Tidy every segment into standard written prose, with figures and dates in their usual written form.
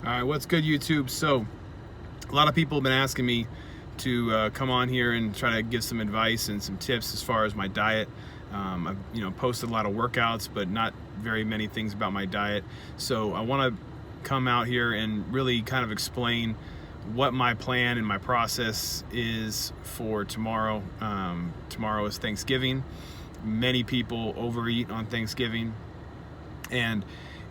All right, what's good, YouTube? So, a lot of people have been asking me to come on here and try to give some advice and some tips as far as my diet. I've posted a lot of workouts, but not very many things about my diet. So I want to come out here and really kind of explain what my plan and my process is for tomorrow. Tomorrow is Thanksgiving. Many people overeat on Thanksgiving, and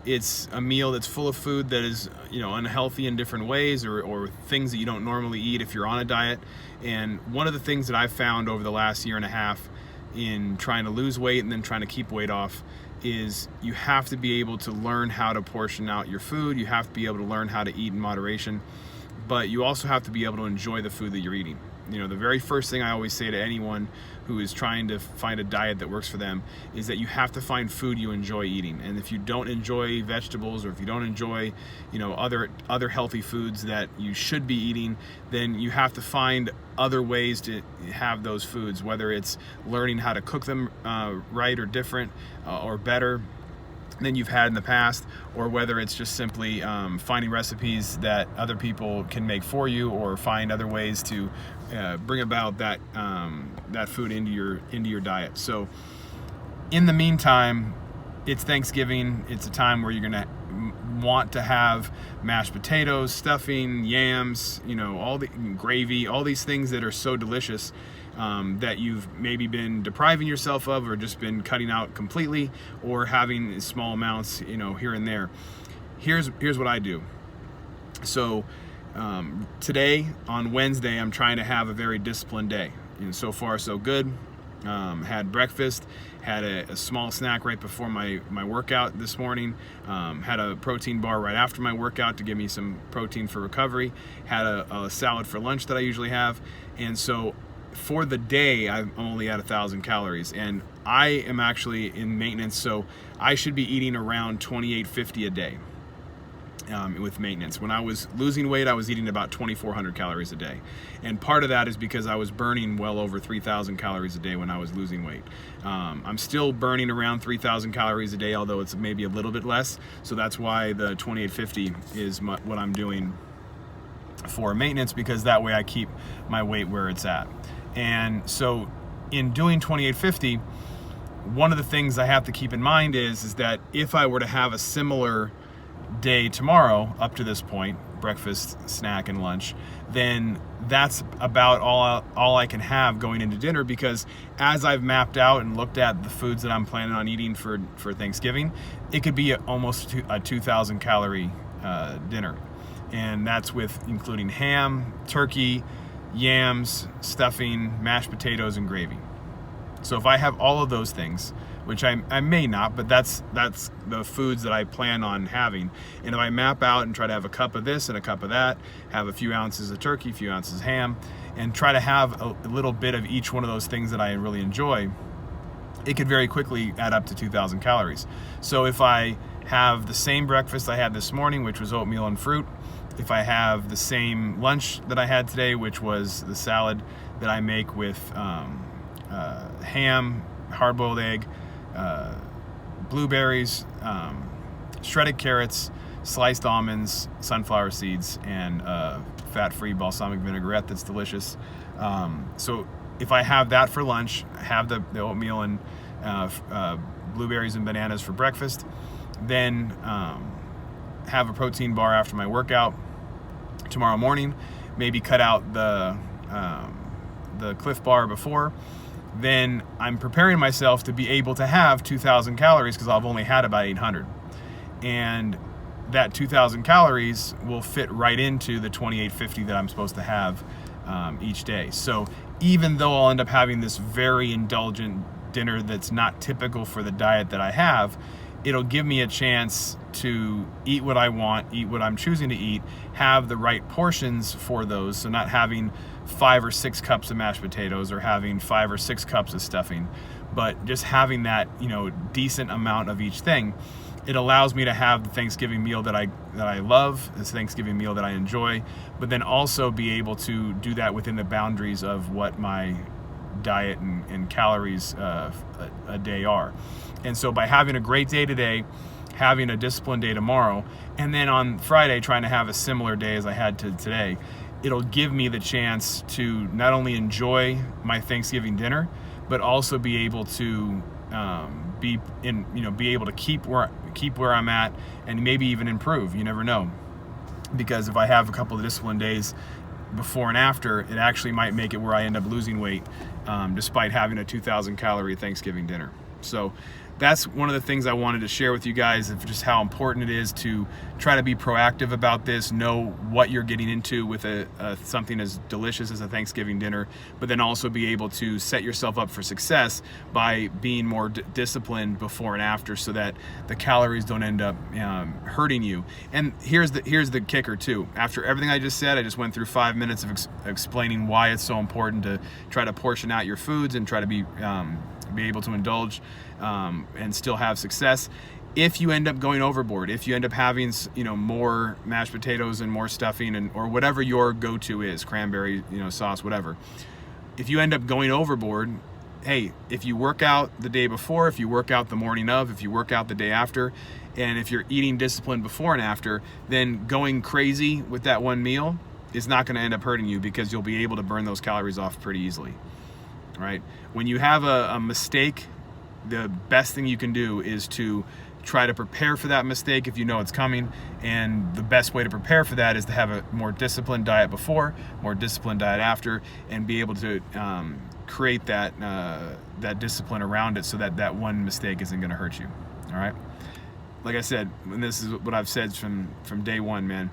it's a meal that's full of food that is, unhealthy in different ways, or things that you don't normally eat if you're on a diet. And one of the things that I've found over the last year and a half in trying to lose weight and then trying to keep weight off is you have to be able to learn how to portion out your food. You have to be able to learn how to eat in moderation, but you also have to be able to enjoy the food that you're eating. The very first thing I always say to anyone who is trying to find a diet that works for them is that you have to find food you enjoy eating. And if you don't enjoy vegetables, or if you don't enjoy, other healthy foods that you should be eating, then you have to find other ways to have those foods, whether it's learning how to cook them right or different or better than you've had in the past, or whether it's just simply finding recipes that other people can make for you, or find other ways to bring about that food into your diet. So in the meantime, it's Thanksgiving. It's a time where you're gonna want to have mashed potatoes, stuffing, yams, all the gravy, all these things that are so delicious that you've maybe been depriving yourself of, or just been cutting out completely, or having small amounts, here and there. Here's what I do. So today, on Wednesday, I'm trying to have a very disciplined day. So far, so good. Had breakfast, had a small snack right before my workout this morning, had a protein bar right after my workout to give me some protein for recovery, had a salad for lunch that I usually have. And so for the day, I'm only at 1,000 calories, and I am actually in maintenance, so I should be eating around 2,850 a day with maintenance. When I was losing weight, I was eating about 2,400 calories a day, and part of that is because I was burning well over 3,000 calories a day when I was losing weight. I'm still burning around 3,000 calories a day, although it's maybe a little bit less, so that's why the 2,850 is what I'm doing for maintenance, because that way I keep my weight where it's at. And so in doing 2,850, one of the things I have to keep in mind is that if I were to have a similar day tomorrow up to this point, breakfast, snack, and lunch, then that's about all I can have going into dinner, because as I've mapped out and looked at the foods that I'm planning on eating for Thanksgiving, it could be almost a 2,000 calorie dinner. And that's with including ham, turkey, yams, stuffing, mashed potatoes, and gravy. So if I have all of those things, which I may not, but that's the foods that I plan on having, and if I map out and try to have a cup of this and a cup of that, have a few ounces of turkey, a few ounces of ham, and try to have a little bit of each one of those things that I really enjoy, it could very quickly add up to 2,000 calories. So if I have the same breakfast I had this morning, which was oatmeal and fruit, if I have the same lunch that I had today, which was the salad that I make with ham, hard-boiled egg, blueberries, shredded carrots, sliced almonds, sunflower seeds, and fat-free balsamic vinaigrette that's delicious. So if I have that for lunch, have the oatmeal and blueberries and bananas for breakfast, then have a protein bar after my workout tomorrow morning, maybe cut out the Cliff Bar before, then I'm preparing myself to be able to have 2,000 calories, because I've only had about 800. And that 2,000 calories will fit right into the 2,850 that I'm supposed to have each day. So even though I'll end up having this very indulgent dinner that's not typical for the diet that I have, it'll give me a chance to eat what I want, eat what I'm choosing to eat, have the right portions for those. So not having 5 or 6 cups of mashed potatoes, or having 5 or 6 cups of stuffing, but just having that, decent amount of each thing. It allows me to have the Thanksgiving meal that I love, this Thanksgiving meal that I enjoy, but then also be able to do that within the boundaries of what my diet and calories a day are. And so by having a great day today, having a disciplined day tomorrow, and then on Friday trying to have a similar day as I had to today, it'll give me the chance to not only enjoy my Thanksgiving dinner, but also be able to be able to keep where I'm at, and maybe even improve. You never know, because if I have a couple of disciplined days before and after, it actually might make it where I end up losing weight, despite having a 2,000 calorie Thanksgiving dinner. So that's one of the things I wanted to share with you guys, of just how important it is to try to be proactive about this, know what you're getting into with something as delicious as a Thanksgiving dinner, but then also be able to set yourself up for success by being more disciplined before and after, so that the calories don't end up hurting you. And here's the kicker too. After everything I just said, I just went through 5 minutes of explaining why it's so important to try to portion out your foods and try to be able to indulge and still have success. If you end up going overboard, if you end up having more mashed potatoes and more stuffing or whatever your go-to is, cranberry sauce, whatever, if you end up going overboard, hey, if you work out the day before, if you work out the morning of, if you work out the day after, and if you're eating disciplined before and after, then going crazy with that one meal is not going to end up hurting you, because you'll be able to burn those calories off pretty easily. Right? When you have a mistake, the best thing you can do is to try to prepare for that mistake if you know it's coming. And the best way to prepare for that is to have a more disciplined diet before, more disciplined diet after, and be able to create that discipline around it, so that one mistake isn't going to hurt you. All right? Like I said, and this is what I've said from day one, man.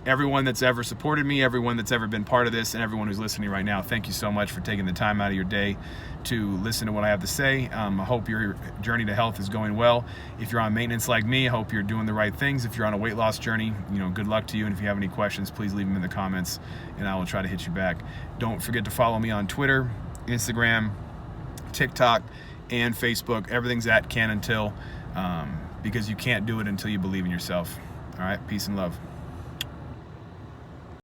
Everyone that's ever supported me, everyone that's ever been part of this, and everyone who's listening right now, thank you so much for taking the time out of your day to listen to what I have to say. I hope your journey to health is going well. If you're on maintenance like me, I hope you're doing the right things. If you're on a weight loss journey, good luck to you. And if you have any questions, please leave them in the comments, and I will try to hit you back. Don't forget to follow me on Twitter, Instagram, TikTok, and Facebook. Everything's at Can Until, because you can't do it until you believe in yourself. All right, peace and love.